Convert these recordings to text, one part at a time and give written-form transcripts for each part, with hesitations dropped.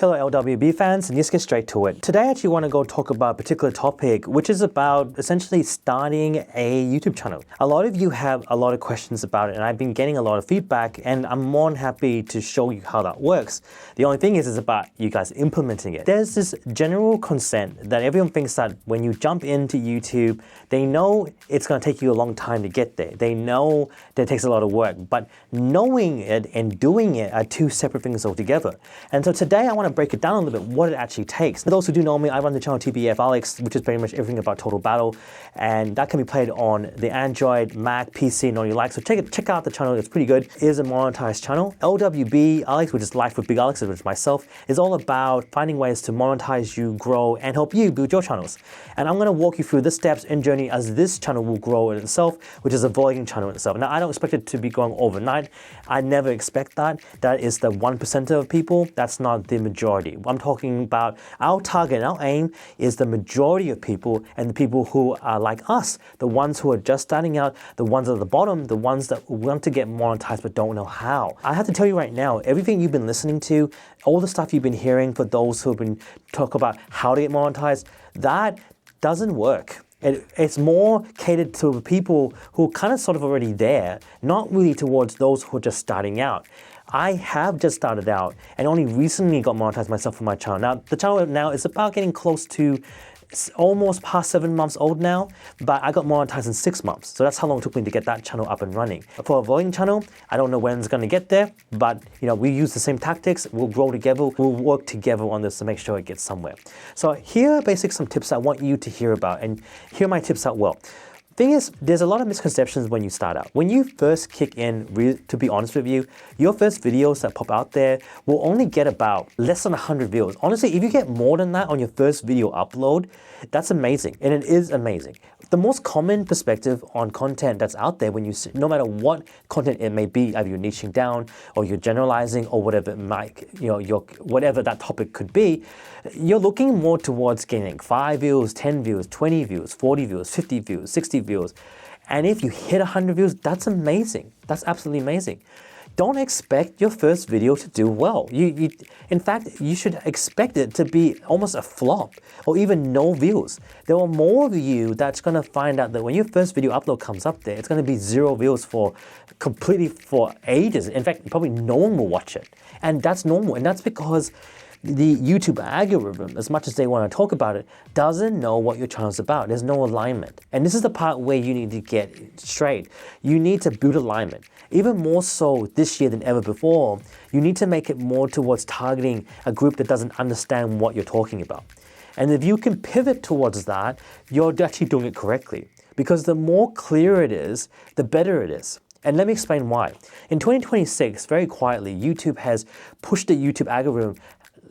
Hello LWB fans, and let's get straight to it. Today I actually want to go talk about a particular topic which is about essentially starting a YouTube channel. A lot of you have a lot of questions about it and I've been getting a lot of feedback and I'm more than happy to show you how that works. The only thing is about you guys implementing it. There's this general consent that everyone thinks that when you jump into YouTube, they know it's going to take you a long time to get there. They know that it takes a lot of work, but knowing it and doing it are two separate things altogether. And so today I want to break it down a little bit, what it actually takes. For those who do know me, I run the channel TBF Alex, which is pretty much everything about Total Battle, and that can be played on the Android, Mac, PC, and all you like. So check out the channel, it's pretty good. It is a monetized channel. LWB Alex, which is Life with Big Alex, which is myself, is all about finding ways to monetize you, grow, and help you build your channels. And I'm going to walk you through the steps and journey as this channel will grow in itself, which is a vlogging channel in itself. Now, I don't expect it to be going overnight. I never expect that. That is the 1% of people. That's not the majority. I'm talking about our target, our aim is the majority of people and the people who are like us, the ones who are just starting out, the ones at the bottom, the ones that want to get monetized but don't know how. I have to tell you right now, everything you've been listening to, all the stuff you've been hearing for those who have been talking about how to get monetized, that doesn't work. It's more catered to people who are kind of sort of already there, not really towards those who are just starting out. I have just started out and only recently got monetized myself for my channel. Now, the channel now is about getting close to almost past 7 months old now, but I got monetized in 6 months. So that's how long it took me to get that channel up and running. For a vlogging channel, I don't know when it's going to get there, but we use the same tactics. We'll grow together. We'll work together on this to make sure it gets somewhere. So here are basically some tips I want you to hear about, and here are my tips out well. Thing is, there's a lot of misconceptions when you start out. When you first kick in, to be honest with you, your first videos that pop out there will only get about less than 100 views. Honestly, if you get more than that on your first video upload, that's amazing, and it is amazing. The most common perspective on content that's out there, no matter what content it may be, either you're niching down or you're generalizing or whatever it might, whatever that topic could be, you're looking more towards getting 5 views, 10 views, 20 views, 40 views, 50 views, 60 views. And if you hit 100 views, that's amazing. That's absolutely amazing. Don't expect your first video to do well. In fact, you should expect it to be almost a flop or even no views. There are more of you that's going to find out that when your first video upload comes up there, it's going to be 0 views for ages. In fact, probably no one will watch it. And that's normal. And that's because the YouTube algorithm, as much as they want to talk about it, doesn't know what your channel's about. There's no alignment. And this is the part where you need to get straight. You need to build alignment. Even more so this year than ever before, you need to make it more towards targeting a group that doesn't understand what you're talking about. And if you can pivot towards that, you're actually doing it correctly. Because the more clear it is, the better it is. And let me explain why. In 2026, very quietly, YouTube has pushed the YouTube algorithm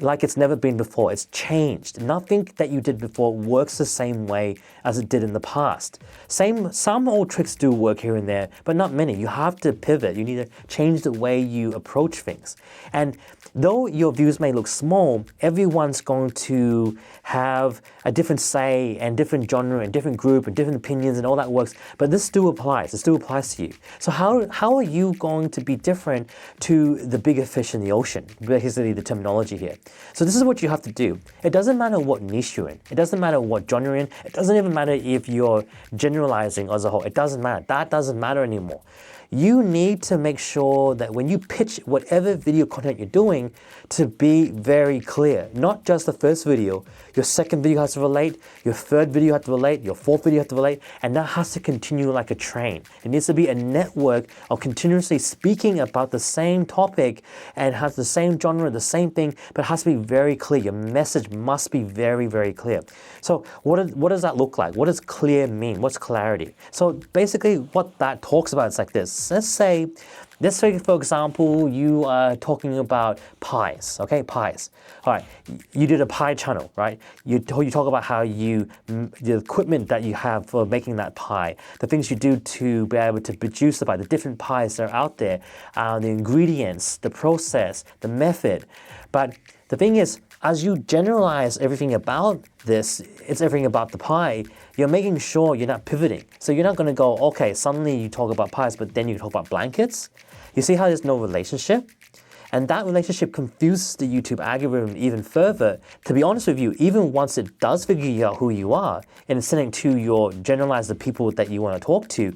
like it's never been before. It's changed. Nothing that you did before works the same way as it did in the past. Some old tricks do work here and there, but not many. You have to pivot. You need to change the way you approach things. And though your views may look small, everyone's going to have a different say and different genre and different group and different opinions and all that works, but this still applies. It still applies to you. So how are you going to be different to the bigger fish in the ocean? Basically the terminology here. So this is what you have to do. It doesn't matter what niche you're in. It doesn't matter what genre you're in. It doesn't even matter if you're generalizing as a whole. It doesn't matter. That doesn't matter anymore. You need to make sure that when you pitch whatever video content you're doing to be very clear. Not just the first video. Your second video has to relate. Your third video has to relate. Your fourth video has to relate. And that has to continue like a train. It needs to be a network of continuously speaking about the same topic and has the same genre, the same thing, but it has to be very clear. Your message must be very, very clear. So what does that look like? What does clear mean? What's clarity? So basically what that talks about is like this. Let's say, for example, you are talking about pies, okay? Pies. All right, you did a pie channel, right? You talk about how the equipment that you have for making that pie, the things you do to be able to produce the pie, the different pies that are out there, the ingredients, the process, the method. But the thing is, as you generalize everything about this, it's everything about the pie, you're making sure you're not pivoting. So you're not going to go, okay, suddenly you talk about pies, but then you talk about blankets. You see how there's no relationship? And that relationship confuses the YouTube algorithm even further. To be honest with you, even once it does figure out who you are and it's sending to your generalize the people that you want to talk to,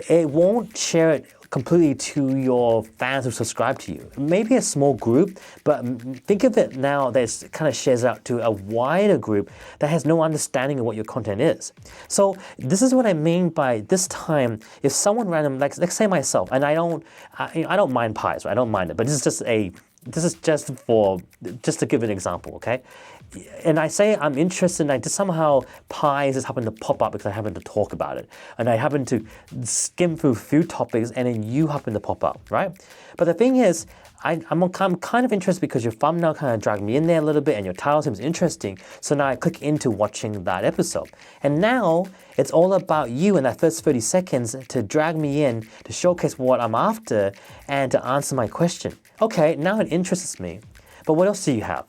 it won't share it completely to your fans who subscribe to you. Maybe a small group, but think of it now that it kind of shares out to a wider group that has no understanding of what your content is. So this is what I mean by this time, if someone random, like let's say myself, and I don't mind pies, right? I don't mind it, but this is just to give an example, okay? And I say I'm interested, and I just somehow pies just happen to pop up because I happen to talk about it. And I happen to skim through food topics, and then you happen to pop up, right? But the thing is, I'm kind of interested because your thumbnail kind of dragged me in there a little bit and your title seems interesting. So now I click into watching that episode. And now it's all about you in that first 30 seconds to drag me in, to showcase what I'm after, and to answer my question. Okay, now it interests me. But what else do you have?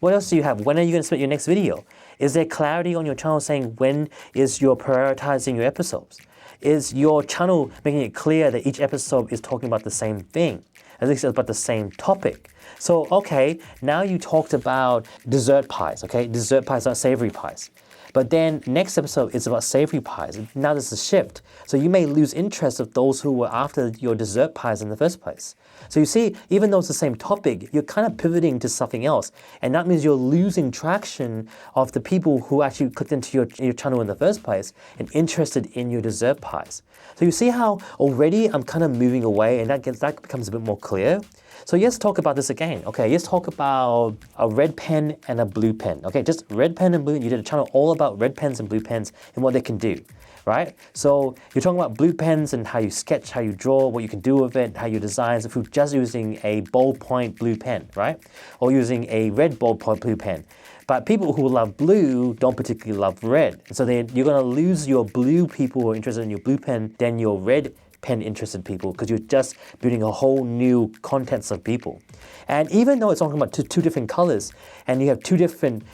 What else do you have? When are you going to submit your next video? Is there clarity on your channel saying when is you're prioritizing your episodes? Is your channel making it clear that each episode is talking about the same thing? At least about the same topic. So, okay, now you talked about dessert pies, okay? Dessert pies are savory pies. But then next episode is about savory pies. Now there's a shift. So you may lose interest of those who were after your dessert pies in the first place. So you see, even though it's the same topic, you're kind of pivoting to something else. And that means you're losing traction of the people who actually clicked into your channel in the first place and interested in your dessert pies. So you see how already I'm kind of moving away, and that becomes a bit more clear. So let's talk about this again. Okay, let's talk about a red pen and a blue pen. Okay, just red pen and blue. You did a channel all about red pens and blue pens and what they can do, right? So you're talking about blue pens and how you sketch, how you draw, what you can do with it, how you design, if you're just using a ballpoint blue pen, right? Or using a red ballpoint blue pen. But people who love blue don't particularly love red. So then you're gonna lose your blue people who are interested in your blue pen than your red pen interested people, because you're just building a whole new contents of people. And even though it's talking about two different colors and you have two different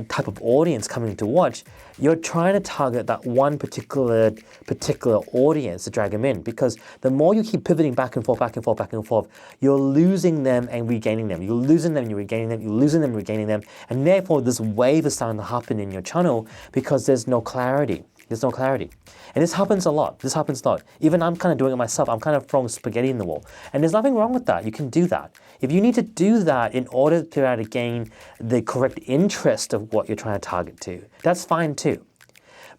type of audience coming to watch, you're trying to target that one particular audience to drag them in, because the more you keep pivoting back and forth, you're losing them and regaining them. You're losing them and you're regaining them, you're losing them and regaining them, and therefore this wave is starting to happen in your channel because there's no clarity. There's no clarity. And this happens a lot. This happens a lot. Even I'm kind of doing it myself. I'm kind of throwing spaghetti in the wall. And there's nothing wrong with that. You can do that. If you need to do that in order to gain the correct interest of what you're trying to target to, that's fine too.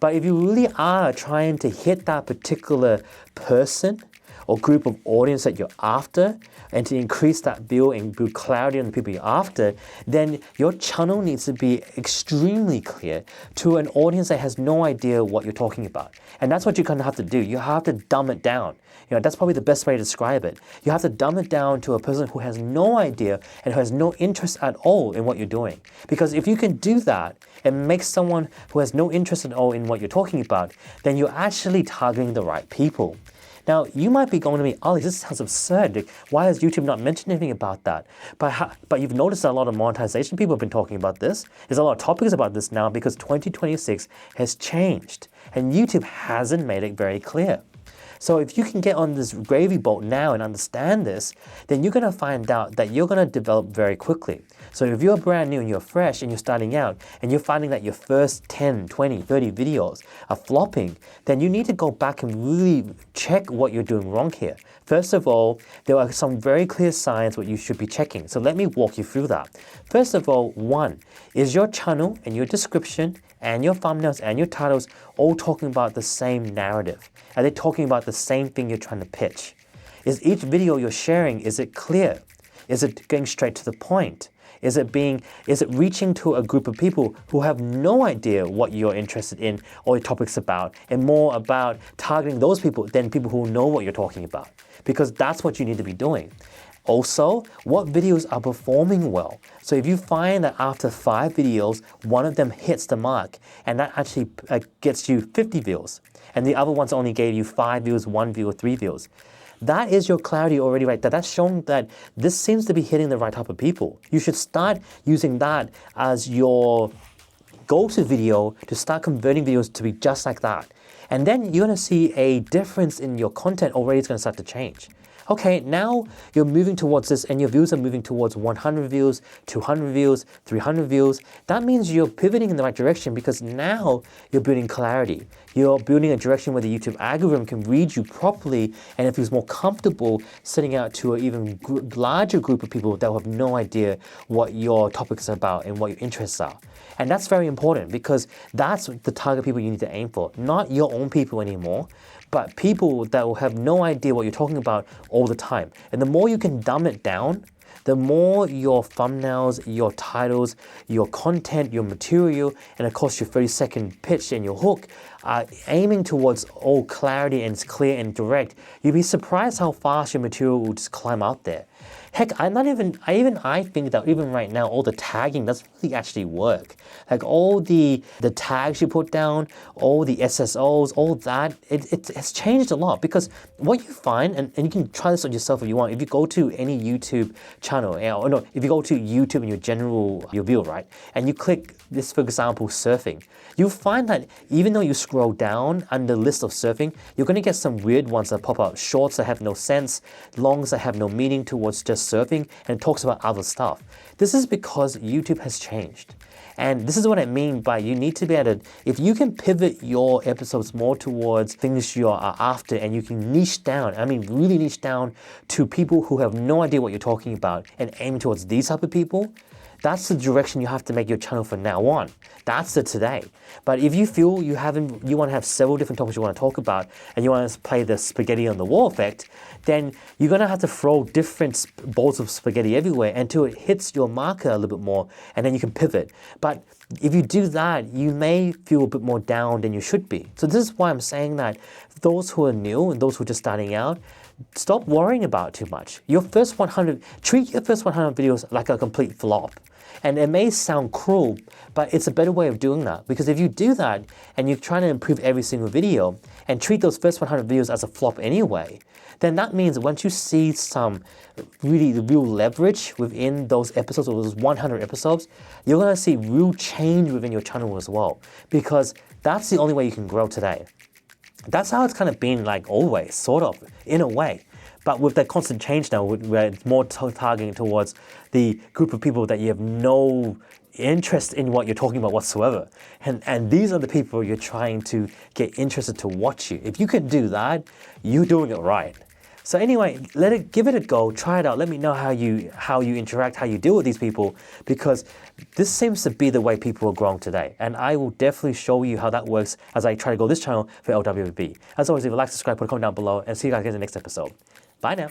But if you really are trying to hit that particular person or group of audience that you're after, and to increase that view and build clarity on the people you're after, then your channel needs to be extremely clear to an audience that has no idea what you're talking about. And that's what you're gonna have to do. You have to dumb it down. You know, that's probably the best way to describe it. You have to dumb it down to a person who has no idea and who has no interest at all in what you're doing. Because if you can do that and make someone who has no interest at all in what you're talking about, then you're actually targeting the right people. Now, you might be going to me, Ollie, this sounds absurd. Like, why has YouTube not mentioned anything about that? But you've noticed that a lot of monetization people have been talking about this. There's a lot of topics about this now because 2026 has changed and YouTube hasn't made it very clear. So if you can get on this gravy boat now and understand this, then you're going to find out that you're going to develop very quickly. So if you're brand new and you're fresh and you're starting out and you're finding that your first 10, 20, 30 videos are flopping, then you need to go back and really check what you're doing wrong here. First of all, there are some very clear signs what you should be checking. So let me walk you through that. First of all, one, is your channel and your description and your thumbnails and your titles all talking about the same narrative? Are they talking about the same thing you're trying to pitch? Is each video you're sharing, is it clear? Is it going straight to the point? Is it reaching to a group of people who have no idea what you're interested in or your topic's about, and more about targeting those people than people who know what you're talking about? Because that's what you need to be doing. Also, what videos are performing well? So if you find that after 5 videos, one of them hits the mark, and that actually gets you 50 views, and the other ones only gave you 5 views, 1 view, or 3 views, that is your clarity already right there. That's showing that this seems to be hitting the right type of people. You should start using that as your go-to video to start converting videos to be just like that. And then you're gonna see a difference in your content already is gonna start to change. Okay, now you're moving towards this and your views are moving towards 100 views, 200 views, 300 views. That means you're pivoting in the right direction because now you're building clarity. You're building a direction where the YouTube algorithm can read you properly and it feels more comfortable setting out to an even larger group of people that will have no idea what your topic is about and what your interests are. And that's very important because that's the target people you need to aim for, not your own people anymore, but people that will have no idea what you're talking about all the time. And the more you can dumb it down, the more your thumbnails, your titles, your content, your material, and of course your 30-second pitch and your hook are aiming towards all clarity and it's clear and direct, you'll be surprised how fast your material will just climb out there. Heck, I think that even right now, all the tagging doesn't really actually work. Like all the tags you put down, all the SSOs, all that, it has changed a lot because what you find, and you can try this on yourself if you want, if you go to any YouTube channel, or no, if you go to YouTube in your view, right, and you click this, for example, surfing, you'll find that even though you scroll down under the list of surfing, you're going to get some weird ones that pop up, shorts that have no sense, longs that have no meaning towards just surfing, and it talks about other stuff. This is because YouTube has changed. And this is what I mean by you need to be able to, if you can pivot your episodes more towards things you are after and you can niche down, I mean really niche down to people who have no idea what you're talking about and aim towards these type of people, that's the direction you have to make your channel from now on. That's the today. But if you feel you want to have several different topics you want to talk about and you want to play the spaghetti on the wall effect, then you're going to have to throw different bowls of spaghetti everywhere until it hits your marker a little bit more and then you can pivot. But if you do that, you may feel a bit more down than you should be. So this is why I'm saying that those who are new and those who are just starting out, stop worrying about it too much. Treat your first 100 videos like a complete flop. And it may sound cruel, but it's a better way of doing that. Because if you do that and you're trying to improve every single video and treat those first 100 videos as a flop anyway, then that means once you see some real leverage within those episodes or those 100 episodes, you're going to see real change within your channel as well. Because that's the only way you can grow today. That's how it's kind of been like always, sort of, in a way. But with that constant change now, where it's more targeting towards the group of people that you have no interest in what you're talking about whatsoever. And these are the people you're trying to get interested to watch you. If you can do that, you're doing it right. So anyway, give it a go, try it out. Let me know how you interact, how you deal with these people, because this seems to be the way people are growing today. And I will definitely show you how that works as I try to grow this channel for LWB. As always, if you like, subscribe, put a comment down below, and see you guys again in the next episode. Bye now.